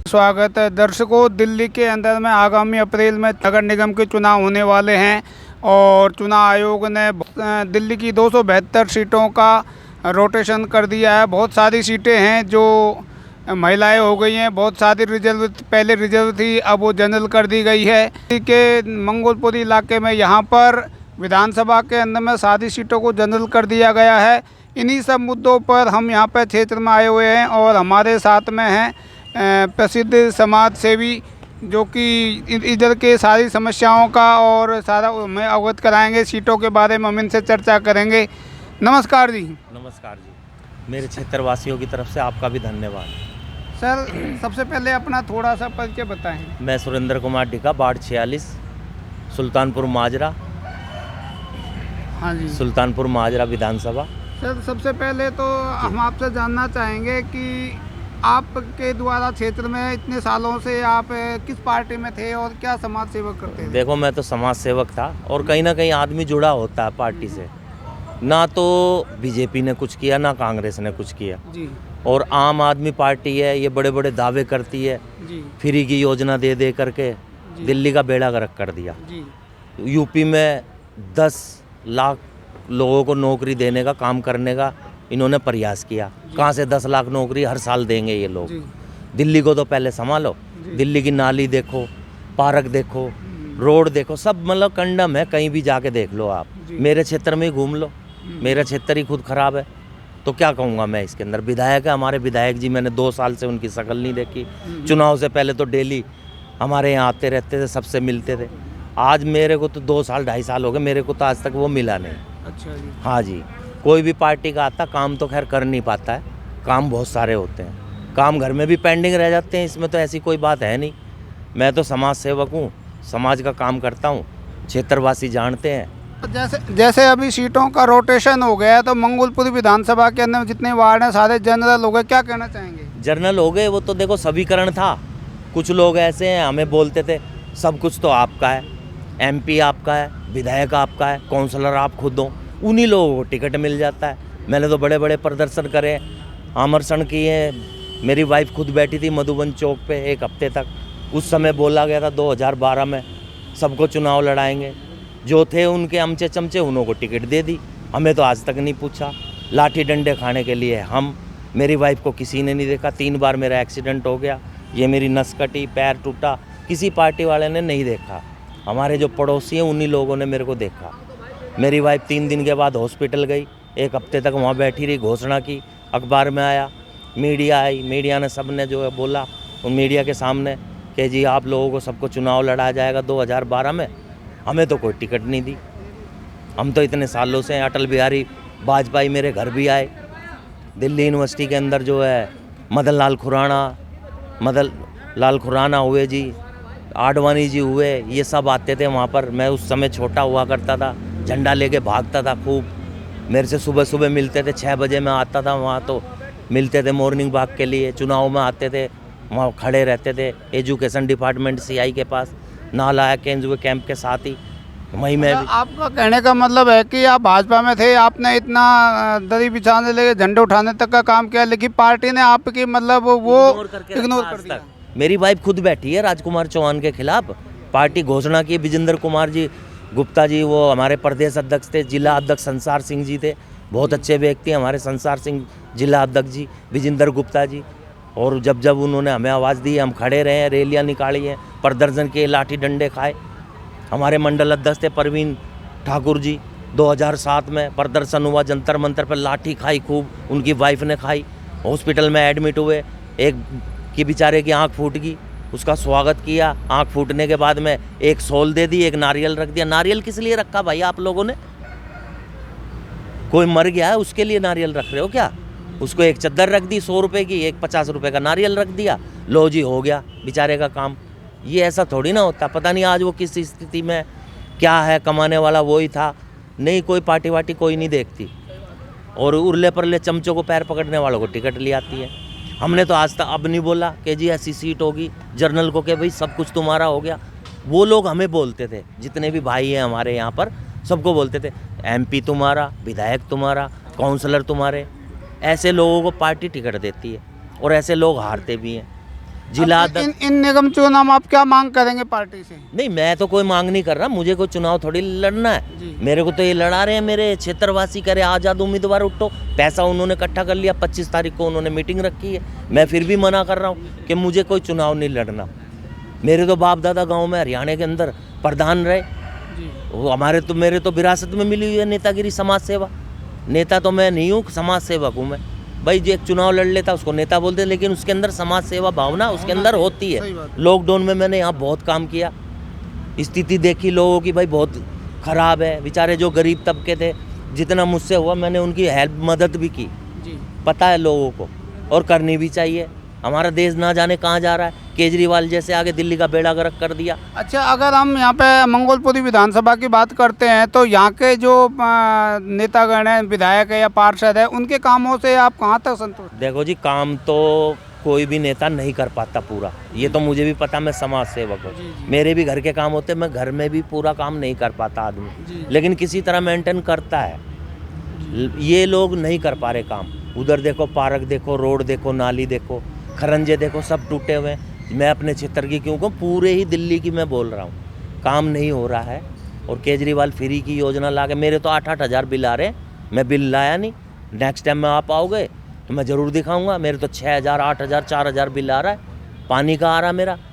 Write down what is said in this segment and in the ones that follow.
स्वागत है दर्शकों। दिल्ली के अंदर में आगामी अप्रैल में नगर निगम के चुनाव होने वाले हैं और चुनाव आयोग ने दिल्ली की 272 सीटों का रोटेशन कर दिया है। बहुत सारी सीटें हैं जो महिलाएं हो गई हैं, बहुत सारी रिजर्व, पहले रिजर्व थी, अब वो जनरल कर दी गई है। दिल्ली के मंगोलपुरी इलाके में यहाँ पर विधानसभा के अंदर में सारी सीटों को जनरल कर दिया गया है। इन्हीं सब मुद्दों पर हम यहाँ पर क्षेत्र में आए हुए हैं और हमारे साथ में हैं प्रसिद्ध समाज सेवी जो कि इधर के सारी समस्याओं का और सारा हमें अवगत कराएंगे। सीटों के बारे में हम इनसे चर्चा करेंगे। नमस्कार जी। नमस्कार जी, मेरे क्षेत्रवासियों की तरफ से आपका भी धन्यवाद। सर, सबसे पहले अपना थोड़ा सा परिचय बताएं। मैं सुरेंद्र कुमार डिका, वार्ड 46, सुल्तानपुर माजरा। हाँ जी, सुल्तानपुर माजरा विधानसभा। सर सबसे पहले तो हम आपसे जानना चाहेंगे कि आपके द्वारा क्षेत्र में इतने सालों से आप किस पार्टी में थे और क्या समाज सेवा करते थे? देखो, मैं तो समाज सेवक था और कहीं ना कहीं आदमी जुड़ा होता है पार्टी से। ना तो बीजेपी ने कुछ किया, ना कांग्रेस ने कुछ किया जी। और आम आदमी पार्टी है, ये बड़े बड़े दावे करती है जी फ्री की योजना दे दे करके दिल्ली का बेड़ा गर्क कर दिया। जी। यूपी में 10 लाख लोगों को नौकरी देने का, काम करने का इन्होंने प्रयास किया। कहाँ से 10 लाख नौकरी हर साल देंगे ये लोग? दिल्ली को तो पहले संभालो। दिल्ली की नाली देखो, पार्क देखो, रोड देखो, सब मतलब कंडम है। कहीं भी जाके देख लो आप, मेरे क्षेत्र में ही घूम लो, मेरा क्षेत्र ही खुद खराब है। तो क्या कहूँगा मैं इसके अंदर। विधायक है हमारे, विधायक जी, मैंने 2 साल से उनकी शक्ल नहीं देखी। चुनाव से पहले तो डेली हमारे यहाँ आते रहते थे, सबसे मिलते थे। आज मेरे को तो 2 साल 2.5 साल हो गए, मेरे को तो आज तक वो मिला नहीं। अच्छा जी। हाँ जी, कोई भी पार्टी का आता, काम तो खैर कर नहीं पाता है, काम बहुत सारे होते हैं, काम घर में भी पेंडिंग रह जाते हैं। इसमें तो ऐसी कोई बात है नहीं। मैं तो समाज सेवक हूँ, समाज का काम करता हूँ, क्षेत्रवासी जानते हैं। जैसे अभी सीटों का रोटेशन हो गया है तो मंगोलपुरी विधानसभा के अंदर जितने वार्ड हैं सारे जनरल हो गए, क्या कहना चाहेंगे? जर्नल हो गए, वो तो देखो सभीकरण था। कुछ लोग ऐसे हैं हमें बोलते थे सब कुछ तो आपका है, MP आपका है, विधायक आपका है, काउंसलर आप खुद हो, उन्हीं लोगों को टिकट मिल जाता है। मैंने तो बड़े बड़े प्रदर्शन करे, आमर्षण किए। मेरी वाइफ खुद बैठी थी मधुबन चौक पे 1 हफ्ते तक। उस समय बोला गया था 2012 में सबको चुनाव लड़ाएंगे। जो थे उनके अमचे चमचे, उन्हों को टिकट दे दी। हमें तो आज तक नहीं पूछा। लाठी डंडे खाने के लिए हम, मेरी वाइफ को किसी ने नहीं देखा। 3 बार मेरा एक्सीडेंट हो गया, ये मेरी नस कटी, पैर टूटा, किसी पार्टी वाले ने नहीं देखा। हमारे जो पड़ोसी हैं उन्हीं लोगों ने मेरे को देखा। मेरी वाइफ 3 दिन के बाद हॉस्पिटल गई, 1 हफ्ते तक वहाँ बैठी रही, घोषणा की, अखबार में आया, मीडिया आई, मीडिया ने सब ने जो है बोला उन मीडिया के सामने कि जी आप लोगों को सबको चुनाव लड़ाया जाएगा 2012 में। हमें तो कोई टिकट नहीं दी। हम तो इतने सालों से हैं। अटल बिहारी वाजपेयी मेरे घर भी आए। दिल्ली यूनिवर्सिटी के अंदर जो है मदन लाल खुराना हुए जी, आडवाणी जी हुए, ये सब आते थे वहाँ पर। मैं उस समय छोटा हुआ करता था, झंडा लेके भागता था खूब। मेरे से सुबह सुबह मिलते थे, 6 बजे मैं आता था वहाँ, तो मिलते थे मॉर्निंग वॉक के लिए। चुनाव में आते थे, वहाँ खड़े रहते थे एजुकेशन डिपार्टमेंट CI के पास, नालाया केंजुए कैंप के साथ ही वहीं में भी। आपका कहने का मतलब है कि आप भाजपा में थे, आपने इतना दरी बिछाने लगे, झंडे उठाने तक का काम किया, लेकिन पार्टी ने आपकी मतलब वो इग्नोर कर दिया। मेरी वाइफ खुद बैठी है राजकुमार चौहान के खिलाफ। पार्टी घोषणा की, विजेंद्र कुमार जी गुप्ता जी, वो हमारे प्रदेश अध्यक्ष थे। जिला अध्यक्ष संसार सिंह जी थे, बहुत अच्छे व्यक्ति हमारे संसार सिंह जिला अध्यक्ष जी, विजेंद्र गुप्ता जी। और जब जब उन्होंने हमें आवाज़ दी, हम खड़े रहे हैं, रैलियाँ निकाली हैं, प्रदर्शन किए, लाठी डंडे खाए। हमारे मंडल अध्यक्ष थे परवीन ठाकुर जी, 2007 में प्रदर्शन हुआ, जंतर मंतर पर लाठी खाई खूब, उनकी वाइफ ने खाई। हॉस्पिटल में एडमिट हुए, एक की बेचारे की आँख फूट गई, उसका स्वागत किया। आँख फूटने के बाद में एक शॉल दे दी, एक नारियल रख दिया। नारियल किस लिए रखा भाई आप लोगों ने? कोई मर गया है उसके लिए नारियल रख रहे हो क्या? उसको एक चद्दर रख दी 100 रुपये की, एक 50 रुपये का नारियल रख दिया, लो जी हो गया बेचारे का काम। ये ऐसा थोड़ी ना होता। पता नहीं आज वो किस स्थिति में क्या है, कमाने वाला वही था। नहीं, कोई पार्टी वार्टी कोई नहीं देखती, और उरले परले चमचों को पैर पकड़ने वालों को टिकट ले आती है। हमने तो आज तक अब नहीं बोला कि जी ऐसी सीट होगी जर्नल को, कि भाई सब कुछ तुम्हारा हो गया। वो लोग हमें बोलते थे, जितने भी भाई हैं हमारे यहाँ पर, सबको बोलते थे MP तुम्हारा, विधायक तुम्हारा, काउंसलर तुम्हारे। ऐसे लोगों को पार्टी टिकट देती है और ऐसे लोग हारते भी हैं। जिला अब इन निगम चुनाव में आप क्या मांग करेंगे पार्टी से? नहीं, मैं तो कोई मांग नहीं कर रहा, मुझे कोई चुनाव थोड़ी लड़ना है। मेरे को तो ये लड़ा रहे हैं मेरे क्षेत्रवासी, करे आज़ाद उम्मीदवार उठो। पैसा उन्होंने इकट्ठा कर लिया, 25 तारीख को उन्होंने मीटिंग रखी है। मैं फिर भी मना कर रहा हूँ कि मुझे कोई चुनाव नहीं लड़ना। मेरे तो बाप दादा गाँव में हरियाणा के अंदर प्रधान रहे, वो मेरे तो विरासत में मिली हुई है नेतागिरी, समाज सेवा। नेता तो मैं नहीं हूँ, समाज सेवक हूँ मैं। भाई जो एक चुनाव लड़ लेता उसको नेता बोलते, लेकिन उसके अंदर समाज सेवा भावना उसके अंदर होती है। लॉकडाउन में मैंने यहाँ बहुत काम किया, स्थिति देखी लोगों की, भाई बहुत ख़राब है। बेचारे जो गरीब तबके थे, जितना मुझसे हुआ मैंने उनकी हेल्प मदद भी की। पता है लोगों को, और करनी भी चाहिए। हमारा देश ना जाने कहाँ जा रहा है, केजरीवाल जैसे आगे दिल्ली का बेड़ा गर्क कर दिया। अच्छा, अगर हम यहाँ पे मंगोलपुरी विधानसभा की बात करते हैं तो यहाँ के जो नेतागण हैं, विधायक है या पार्षद है, उनके कामों से आप कहाँ तक संतुष्ट? देखो जी, काम तो कोई भी नेता नहीं कर पाता पूरा, ये तो मुझे भी पता, मैं समाज सेवक हूँ। मेरे भी घर के काम होते, मैं घर में भी पूरा काम नहीं कर पाता आदमी, लेकिन किसी तरह मेंटेन करता है। ये लोग नहीं कर पा रहे काम। उधर देखो, पार्क देखो, रोड देखो, नाली देखो, खरंजे देखो, सब टूटे हुए हैं। मैं अपने क्षेत्र की क्यों कहूँ, पूरे ही दिल्ली की मैं बोल रहा हूँ, काम नहीं हो रहा है। और केजरीवाल फ्री की योजना ला के, मेरे तो 8-8 हज़ार बिल आ रहे हैं, मैं बिल लाया नहीं। नेक्स्ट टाइम में आप आओगे तो मैं ज़रूर दिखाऊंगा। मेरे तो 6,000, 8,000, 4,000 बिल आ रहा है। पानी का आ रहा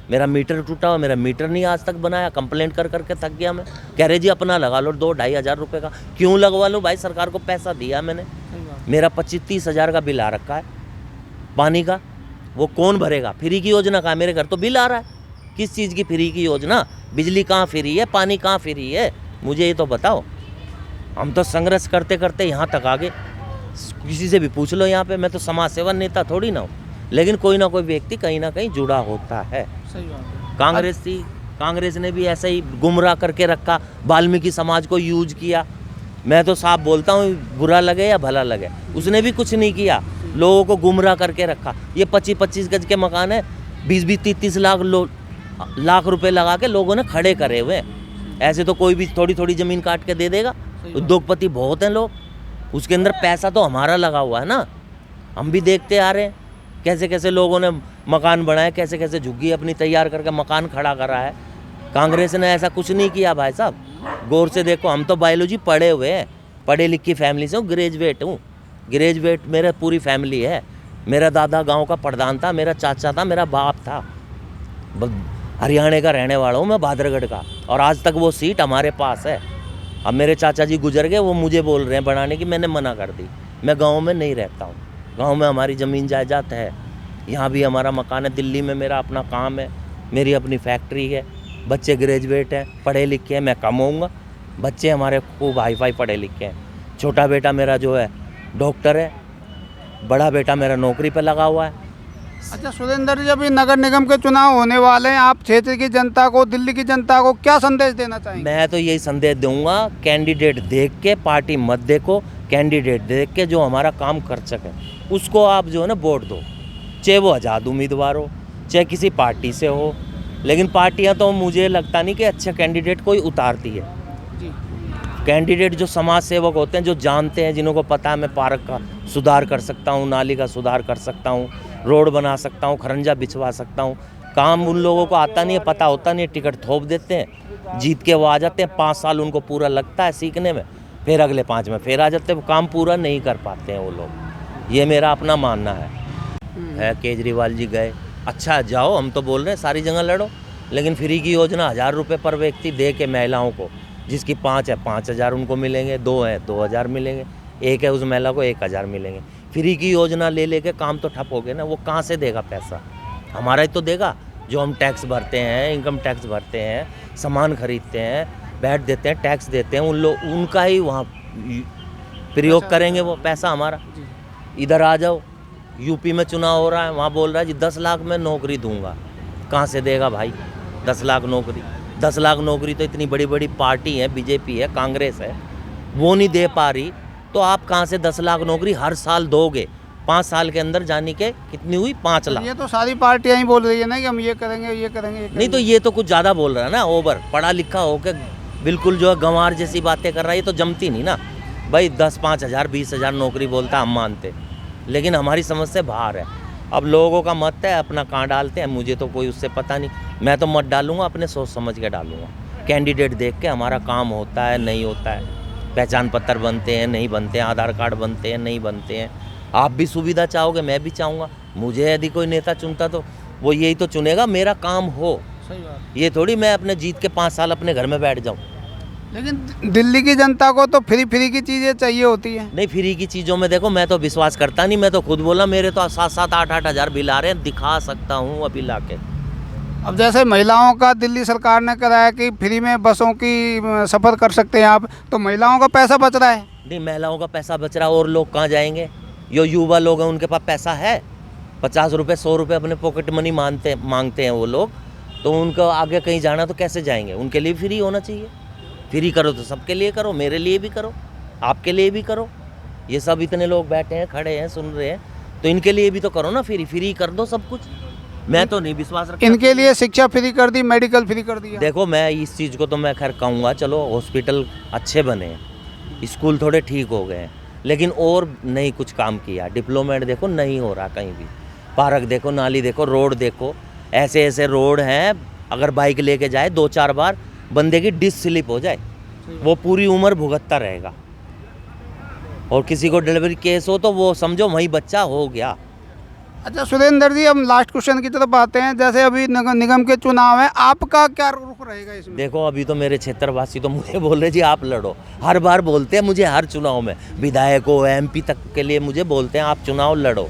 मेरा मीटर टूटा हुआ, मेरा मीटर नहीं आज तक बनाया। कंप्लेंट कर करके थक गया मैं। कह रहे जी अपना लगा लो 2-2.5 हज़ार रुपये का। क्यों लगवा लूँ भाई, सरकार को पैसा दिया मैंने। मेरा 25-30 हज़ार का बिल आ रखा है पानी का, वो कौन भरेगा? फ्री की योजना का मेरे घर तो बिल आ रहा है। किस चीज़ की फ्री की योजना? बिजली कहाँ फ्री है, पानी कहाँ फ्री है, मुझे ये तो बताओ। हम तो संघर्ष करते करते यहाँ तक आ गए। किसी से भी पूछ लो यहाँ पे, मैं तो समाज सेवा नेता थोड़ी ना हूँ, लेकिन कोई ना कोई व्यक्ति कहीं ना कहीं जुड़ा होता है। सही बात है। कांग्रेस ने भी ऐसे ही गुमराह करके रखा, वाल्मीकि समाज को यूज किया। मैं तो साफ बोलता हूँ, बुरा लगे या भला लगे, उसने भी कुछ नहीं किया, लोगों को गुमराह करके रखा। ये 25-25 गज के मकान है, 20-20, 30-30 लाख रुपए लगा के लोगों ने खड़े करे हुए। ऐसे तो कोई भी थोड़ी थोड़ी ज़मीन काट के दे देगा। उद्योगपति बहुत हैं लोग, उसके अंदर पैसा तो हमारा लगा हुआ है ना। हम भी देखते आ रहे हैं कैसे कैसे लोगों ने मकान बनाए, कैसे कैसे झुग्गी अपनी तैयार करके मकान खड़ा करा है। कांग्रेस ने ऐसा कुछ नहीं किया भाई साहब। गौर से देखो, हम तो बायोलॉजी पढ़े हुए हैं, पढ़े लिखी फैमिली से हूँ, ग्रेजुएट हूँ। ग्रेजुएट मेरा पूरी फैमिली है। मेरा दादा गांव का प्रधान था, मेरा चाचा था, मेरा बाप था। हरियाणा का रहने वाला हूँ मैं, भादरगढ़ का, और आज तक वो सीट हमारे पास है। अब मेरे चाचा जी गुजर गए, वो मुझे बोल रहे हैं बनाने की, मैंने मना कर दी। मैं गाँव में नहीं रहता हूँ, गाँव में हमारी ज़मीन जायदाद है, यहाँ भी हमारा मकान है। दिल्ली में मेरा अपना काम है, मेरी अपनी फैक्ट्री है, बच्चे ग्रेजुएट हैं, पढ़े लिखे हैं। मैं कमाऊँगा, बच्चे हमारे खूब हाई फाई पढ़े लिखे हैं। छोटा बेटा मेरा जो है डॉक्टर है, बड़ा बेटा मेरा नौकरी पर लगा हुआ है। अच्छा सुरेंद्र जी, अभी नगर निगम के चुनाव होने वाले हैं, आप क्षेत्र की जनता को, दिल्ली की जनता को क्या संदेश देना चाहेंगे? मैं तो यही संदेश दूंगा, कैंडिडेट देख के, पार्टी मत देखो, कैंडिडेट देख के जो हमारा काम कर सके उसको आप जो है ना वोट दो। चाहे वो आज़ाद उम्मीदवार हो, चाहे किसी पार्टी से हो, लेकिन पार्टियां तो मुझे लगता नहीं कि अच्छा कैंडिडेट कोई उतारती है। कैंडिडेट जो समाज सेवक होते हैं, जो जानते हैं, जिन्हों को पता है मैं पार्क का सुधार कर सकता हूँ, नाली का सुधार कर सकता हूँ, रोड बना सकता हूँ, खरंजा बिछवा सकता हूँ। काम उन लोगों को आता नहीं है, पता होता नहीं है, टिकट थोप देते हैं, जीत के वो आ जाते हैं। 5 साल उनको पूरा लगता है सीखने में, फिर अगले 5 में फिर आ जाते हैं। काम पूरा नहीं कर पाते हैं वो लोग, ये मेरा अपना मानना है। केजरीवाल जी गए, अच्छा जाओ, हम तो बोल रहे हैं सारी जगह लड़ो, लेकिन फ्री की योजना 1,000 रुपये पर व्यक्ति दे के महिलाओं को, जिसकी 5 है 5,000 उनको मिलेंगे, 2 है 2,000 मिलेंगे, 1 है उस महिला को 1,000 मिलेंगे। फ्री की योजना ले लेके काम तो ठप हो गए ना। वो कहाँ से देगा पैसा? हमारा ही तो देगा, जो हम टैक्स भरते हैं, इनकम टैक्स भरते हैं, सामान खरीदते हैं, वैट देते हैं, टैक्स देते हैं, उन लोग उनका ही वहाँ प्रयोग करेंगे वो पैसा हमारा। इधर आ जाओ, यूपी में चुनाव हो रहा है, वहाँ बोल रहा है जी 10 लाख में नौकरी दूंगा। कहाँ से देगा भाई 10 लाख नौकरी? 10 लाख नौकरी तो इतनी बड़ी बड़ी पार्टी है, बीजेपी है, कांग्रेस है, वो नहीं दे पा रही, तो आप कहाँ से 10 लाख नौकरी हर साल दोगे? 5 साल के अंदर जाने के कितनी हुई? 5 लाख। ये तो सारी पार्टियां ही बोल रही है ना कि हम ये करेंगे, ये करेंगे, नहीं तो ये तो कुछ ज़्यादा बोल रहा है ना, ओवर पढ़ा लिखा होकर बिल्कुल जो है गंवार जैसी बातें कर रहा है, ये तो जमती नहीं ना भाई। 10-5 हज़ार 20 हज़ार नौकरी बोलता हम मानते, लेकिन हमारी समझ से बाहर है। अब लोगों का मत है, अपना कहाँ डालते हैं, मुझे तो कोई उससे पता नहीं। मैं तो मत डालूंगा, अपने सोच समझ के डालूंगा। कैंडिडेट देख के हमारा काम होता है नहीं होता है, पहचान पत्र बनते हैं नहीं बनते हैं, आधार कार्ड बनते हैं नहीं बनते हैं। आप भी सुविधा चाहोगे, मैं भी चाहूँगा। मुझे यदि कोई नेता चुनता तो वो यही तो चुनेगा, मेरा काम हो। सही बात। ये थोड़ी मैं अपने जीत के 5 साल अपने घर में बैठ जाऊँ। लेकिन दिल्ली की जनता को तो फ्री फ्री की चीज़ें चाहिए होती हैं। नहीं, फ्री की चीज़ों में देखो मैं तो विश्वास करता नहीं। मैं तो खुद बोला, मेरे तो 7-7, 8-8 हज़ार बिल आ रहे हैं, दिखा सकता हूँ अभी ला के। अब जैसे महिलाओं का दिल्ली सरकार ने कराया कि फ्री में बसों की सफ़र कर सकते हैं आप, तो महिलाओं का पैसा बच रहा है। नहीं, महिलाओं का पैसा बच रहा है और लोग कहाँ जाएंगे? जो युवा लोग हैं उनके पास पैसा है, 50 रुपये 100 रुपये अपने पॉकेट मनी मांगते हैं वो लोग, तो उनको आगे कहीं जाना तो कैसे जाएंगे? उनके लिए फ्री होना चाहिए। फ्री करो तो सबके लिए करो, मेरे लिए भी करो, आपके लिए भी करो। ये सब इतने लोग बैठे हैं, खड़े हैं, सुन रहे हैं, तो इनके लिए भी तो करो ना। फ्री कर दो सब कुछ। मैं तो नहीं विश्वास रखता। इनके लिए शिक्षा फ्री कर दी, मेडिकल फ्री कर दिया। देखो, मैं इस चीज़ को तो मैं खैर कहूँगा, चलो हॉस्पिटल अच्छे बने हैं, स्कूल थोड़े ठीक हो गए हैं, लेकिन और नहीं कुछ काम किया। डिप्लोमेट देखो नहीं हो रहा कहीं भी, पार्क देखो, नाली देखो, रोड देखो, ऐसे ऐसे रोड हैं, अगर बाइक लेके जाए 2-4 बार बंदे की डिस्क स्लिप हो जाए, वो पूरी उम्र भुगतता रहेगा। और किसी को डिलीवरी केस हो तो वो समझो वहीं बच्चा हो गया। अच्छा सुरेंद्र जी, हम लास्ट क्वेश्चन की तरफ आते हैं। जैसे अभी निगम के चुनाव है, आपका क्या रुख रहेगा इसमें? देखो, अभी तो मेरे क्षेत्रवासी तो मुझे बोल रहे जी आप लड़ो, हर बार बोलते हैं मुझे, हर चुनाव में विधायक हो MP तक के लिए मुझे बोलते हैं आप चुनाव लड़ो,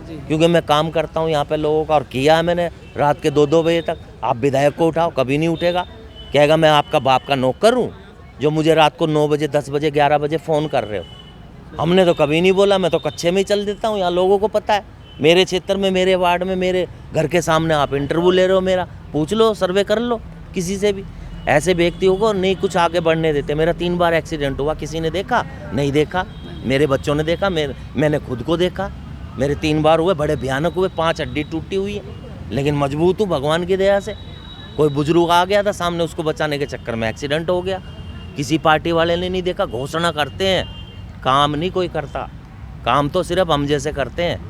क्योंकि मैं काम करता हूँ यहाँ पे लोगों का, और किया है मैंने रात के 2-2 बजे तक। आप विधायक को उठाओ, कभी नहीं उठेगा, कहेगा मैं आपका बाप का नौकर हूँ जो मुझे रात को 9 बजे 10 बजे 11 बजे फ़ोन कर रहे हो। हमने तो कभी नहीं बोला, मैं तो कच्चे में ही चल देता हूँ, यहाँ लोगों को पता है। मेरे क्षेत्र में, मेरे वार्ड में, मेरे घर के सामने आप इंटरव्यू ले रहे हो मेरा, पूछ लो, सर्वे कर लो किसी से भी। ऐसे व्यक्तियों को नहीं कुछ आगे बढ़ने देते। मेरा 3 बार एक्सीडेंट हुआ, किसी ने देखा? नहीं देखा। मेरे बच्चों ने देखा, मैंने खुद को देखा। मेरे 3 बार हुए, बड़े भयानक हुए, 5 हड्डी टूटी हुई है, लेकिन मजबूत हूँ भगवान की दया से। कोई बुजुर्ग आ गया था सामने, उसको बचाने के चक्कर में एक्सीडेंट हो गया। किसी पार्टी वाले ने नहीं देखा। घोषणा करते हैं, काम नहीं कोई करता। काम तो सिर्फ हम जैसे करते हैं,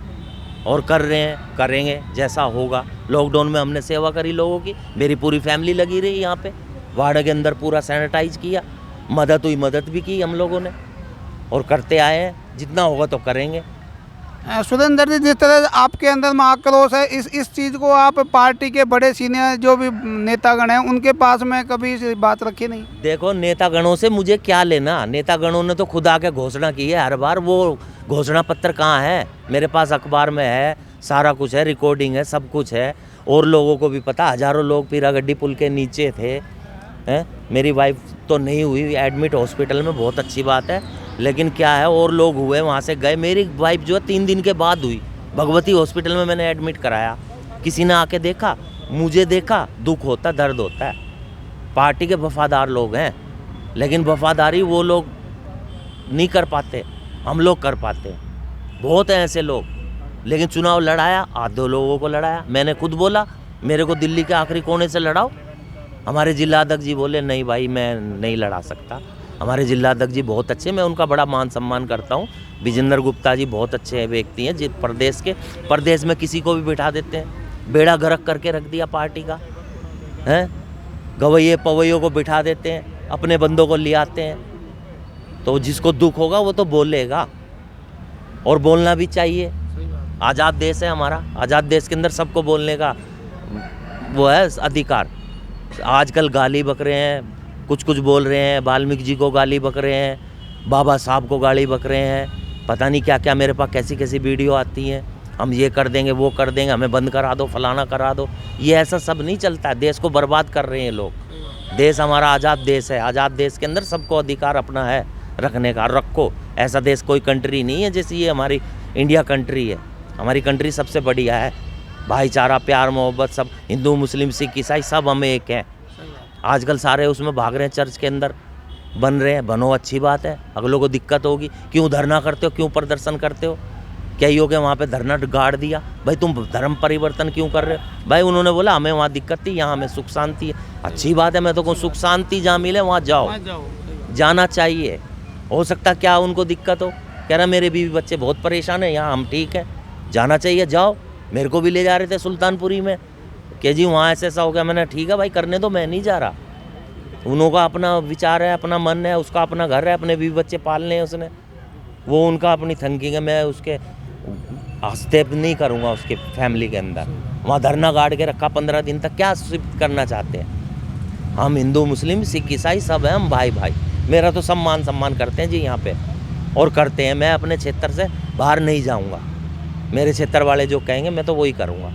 और कर रहे हैं, करेंगे जैसा होगा। लॉकडाउन में हमने सेवा करी लोगों की, मेरी पूरी फैमिली लगी रही यहाँ पे, वार्ड के अंदर पूरा सैनिटाइज किया, मदद हुई, मदद भी की हम लोगों ने, और करते आए हैं। जितना होगा तो करेंगे। सुरेंद्र जी, जिस तरह आपके अंदर में आक्रोश है, इस चीज़ को आप पार्टी के बड़े सीनियर जो भी नेतागण हैं उनके पास में कभी इस बात रखी नहीं? देखो, नेतागणों से मुझे क्या लेना? नेतागणों ने तो खुद आके घोषणा की है हर बार। वो घोषणा पत्र कहाँ है? मेरे पास अखबार में है, सारा कुछ है, रिकॉर्डिंग है, सब कुछ है। और लोगों को भी पता, हज़ारों लोग पीरागड्डी पुल के नीचे थे, हैं। मेरी वाइफ तो नहीं हुई एडमिट हॉस्पिटल में, बहुत अच्छी बात है, लेकिन क्या है, और लोग हुए, वहाँ से गए। मेरी वाइफ जो है 3 दिन के बाद हुई, भगवती हॉस्पिटल में मैंने एडमिट कराया। किसी ने आके देखा? मुझे देखा, दुख होता, दर्द होता है। पार्टी के वफादार लोग हैं, लेकिन वफादारी वो लोग नहीं कर पाते, हम लोग कर पाते हैं। बहुत हैं ऐसे लोग, लेकिन चुनाव लड़ाया, आधे लोगों को लड़ाया। मैंने खुद बोला मेरे को दिल्ली के आखिरी कोने से लड़ाओ। हमारे जिला अध्यक्ष जी बोले नहीं भाई, मैं नहीं लड़ा सकता। हमारे जिला अध्यक्ष जी बहुत अच्छे, मैं उनका बड़ा मान सम्मान करता हूँ। विजेंद्र गुप्ता जी बहुत अच्छे व्यक्ति हैं, जिस प्रदेश में किसी को भी बिठा देते हैं। बेड़ा गर्क करके रख दिया पार्टी का, हैं। गवैये पवैयों को बिठा देते हैं, अपने बंदों को ले आते हैं। तो जिसको दुख होगा वो तो बोलेगा, और बोलना भी चाहिए। आज़ाद देश है हमारा, आज़ाद देश के अंदर सबको बोलने का वो है अधिकार। आजकल गाली बक रहे हैं, कुछ बोल रहे हैं, वाल्मीकि जी को गाली बक रहे हैं, बाबा साहब को गाली बक रहे हैं, पता नहीं क्या क्या। मेरे पास कैसी कैसी वीडियो आती हैं, हम ये कर देंगे, वो कर देंगे, हमें बंद करा दो, फलाना करा दो। ये ऐसा सब नहीं चलता है। देश को बर्बाद कर रहे हैं लोग। देश हमारा आज़ाद देश है, आज़ाद देश के अंदर सबको अधिकार अपना है रखने का, रखो। ऐसा देश कोई कंट्री नहीं है जैसे ये हमारी इंडिया कंट्री है। हमारी कंट्री सबसे बढ़िया है, भाईचारा, प्यार, मोहब्बत, सब हिंदू मुस्लिम सिख ईसाई सब हमें एक हैं। आजकल सारे उसमें भाग रहे हैं, चर्च के अंदर बन रहे हैं। बनो, अच्छी बात है। अगलों को दिक्कत होगी, क्यों धरना करते हो, क्यों प्रदर्शन करते हो? क्या ही हो गया वहाँ पे धरना गाड़ दिया? भाई तुम धर्म परिवर्तन क्यों कर रहे हो? भाई उन्होंने बोला हमें वहाँ दिक्कत थी, यहाँ हमें सुख शांति है। अच्छी बात है, मैं तो कहूँ सुख शांति जहाँ मिले वहाँ जाओ, जाना चाहिए। हो सकता क्या उनको दिक्कत हो, कह रहा मेरे बीवी बच्चे बहुत परेशान हैं, यहाँ हम ठीक है, जाना चाहिए, जाओ। मेरे को भी ले जा रहे थे सुल्तानपुरी में कि जी वहाँ ऐसा हो गया। मैंने ठीक है भाई, करने दो, मैं नहीं जा रहा। उन्हों का अपना विचार है, अपना मन है, उसका अपना घर है, अपने बीवी बच्चे पालने हैं उसने, वो उनका अपनी थिंकिंग है। मैं उसके स्टेप नहीं करूँगा उसके फैमिली के अंदर। वहाँ धरना गाड़ के रखा 15 दिन तक, क्या शिफ्ट करना चाहते हैं? हम हिंदू मुस्लिम सिख ईसाई सब हैं, हम भाई भाई। मेरा तो सम्मान करते हैं जी यहाँ पे, और करते हैं। मैं अपने क्षेत्र से बाहर नहीं जाऊँगा, मेरे क्षेत्र वाले जो कहेंगे मैं तो वही करूँगा।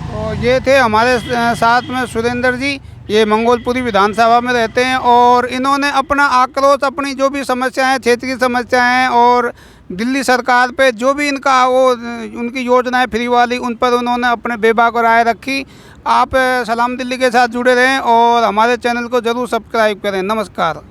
तो ये थे हमारे साथ में सुरेंद्र जी, ये मंगोलपुरी विधानसभा में रहते हैं और इन्होंने अपना आक्रोश, अपनी जो भी समस्याएं, क्षेत्रीय समस्याएं और दिल्ली सरकार पे जो भी इनका वो उनकी योजनाएं फ्री वाली, उन पर उन्होंने अपने बेबाक राय रखी। आप सलाम दिल्ली के साथ जुड़े रहें और हमारे चैनल को ज़रूर सब्सक्राइब करें। नमस्कार।